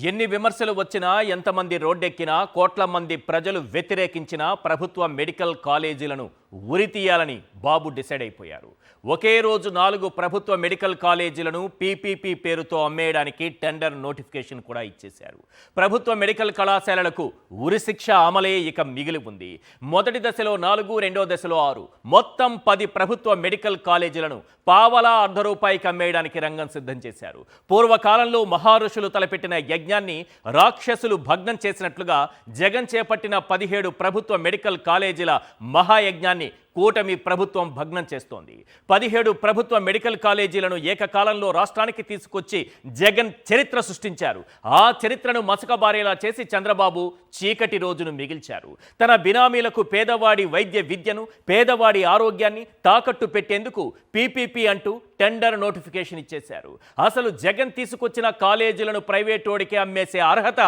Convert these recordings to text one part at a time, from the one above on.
ఎన్ని విమర్శలు వచ్చినా ఎంతమంది రోడ్డెక్కినా కోట్ల మంది ప్రజలు వ్యతిరేకించినా ప్రభుత్వ మెడికల్ కాలేజీలను ఉరితీయాలని బాబు డిసైడ్ అయిపోయారు. ఒకే రోజు 4 ప్రభుత్వ మెడికల్ కాలేజీలను పీపీపీ పేరుతో అమ్మేయడానికి టెండర్ నోటిఫికేషన్ కూడా ఇచ్చేశారు. ప్రభుత్వ మెడికల్ కళాశాలలకు ఉరిశిక్ష అమలే ఇక మిగిలి ఉంది. మొదటి దశలో 4, రెండో దశలో 6, మొత్తం 10 ప్రభుత్వ మెడికల్ కాలేజీలను పావలా ₹1 అమ్మేయడానికి రంగం సిద్ధం చేశారు. పూర్వకాలంలో మహారుషులు తలపెట్టిన యజ్ఞాన్ని రాక్షసులు భగ్నం చేసినట్లుగా జగన్ చేపట్టిన 17 ప్రభుత్వ మెడికల్ కాలేజీల మహాయజ్ఞాన్ని కూటమి ప్రభుత్వం భగ్నం చేస్తోంది. 17 ప్రభుత్వ మెడికల్ కాలేజీలను ఏకకాలంలో రాష్ట్రానికి తీసుకొచ్చి జగన్ చరిత్ర సృష్టించారు. ఆ చరిత్రను మసకబారేలా చేసి చంద్రబాబు చీకటి రోజును మిగిల్చారు. తన బినామీలకు పేదవాడి వైద్య విద్యను, పేదవాడి ఆరోగ్యాన్ని తాకట్టు పెట్టేందుకు పీపీపీ అంటూ టెండర్ నోటిఫికేషన్ ఇచ్చేశారు. అసలు జగన్ తీసుకొచ్చిన కాలేజీలను ప్రైవేటోడికే అమ్మేసే అర్హత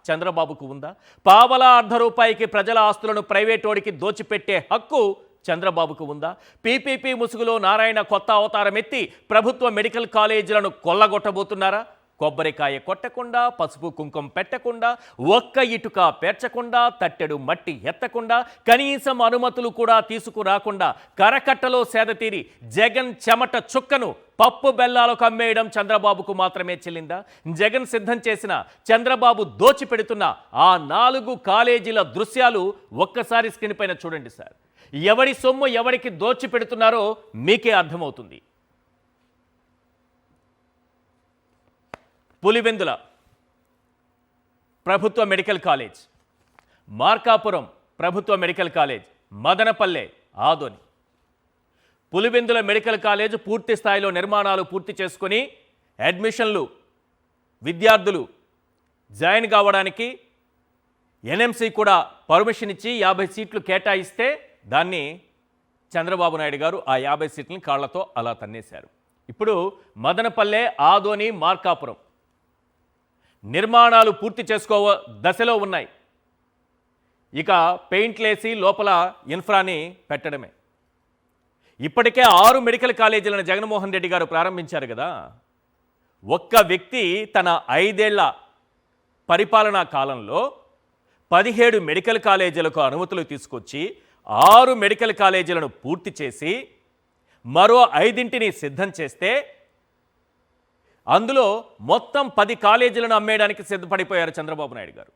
చంద్రబాబుకు ఉందా? పావలా ₹1 ప్రజల ఆస్తులను ప్రైవేటోడికి దోచిపెట్టే హక్కు చంద్రబాబుకు ఉందా? పీపీపీ ముసుగులో నారాయణ కొత్త అవతారం ఎత్తి ప్రభుత్వ మెడికల్ కాలేజీలను కొల్లగొట్టబోతున్నారా? కొబ్బరికాయ కొట్టకుండా, పసుపు కుంకుమ పెట్టకుండా, ఒక్క ఇటుక పేర్చకుండా, తట్టెడు మట్టి ఎత్తకుండా, కనీసం అనుమతులు కూడా తీసుకురాకుండా కరకట్టలో సేదతీరి జగన్ చెమట చుక్కను పప్పు బెల్లాలకు అమ్మేయడం చంద్రబాబుకు మాత్రమే చెల్లిందా? జగన్ సిద్ధం చేసిన, చంద్రబాబు దోచిపెడుతున్న ఆ 4 కాలేజీల దృశ్యాలు ఒక్కసారి స్క్రీన్ పైన చూడండి సార్. ఎవడి సొమ్ము ఎవరికి దోచి పెడుతున్నారో మీకే అర్థమవుతుంది. పులివెందుల ప్రభుత్వ మెడికల్ కాలేజ్, మార్కాపురం ప్రభుత్వ medical college, Madanapalle, Adoni. Pulivendula medical college పూర్తి స్థాయిలో నిర్మాణాలు పూర్తి చేసుకొని అడ్మిషన్లు విద్యార్థులు జాయిన్ కావడానికి ఎన్ఎంసీ కూడా పర్మిషన్ ఇచ్చి 50 సీట్లు కేటాయిస్తే దాన్ని చంద్రబాబు నాయుడు గారు ఆ 50 సీట్లని కాళ్లతో అలా తన్నేశారు. ఇప్పుడు మదనపల్లె, ఆదోని, మార్కాపురం నిర్మాణాలు పూర్తి దశలో ఉన్నాయి. ఇక పెయింట్లేసి లోపల ఇన్ఫ్రాని పెట్టడమే. ఇప్పటికే 6 మెడికల్ కాలేజీలను జగన్మోహన్ రెడ్డి గారు ప్రారంభించారు కదా. ఒక్క వ్యక్తి తన 5 ఏళ్ల పరిపాలనా కాలంలో 17 మెడికల్ కాలేజీలకు అనుమతులు తీసుకొచ్చి 6 మెడికల్ కాలేజీలను పూర్తి చేసి మరో 5ంటిని సిద్ధం చేస్తే అందులో మొత్తం 10 కాలేజీలను అమ్మేయడానికి సిద్ధపడిపోయారు చంద్రబాబు నాయుడు గారు.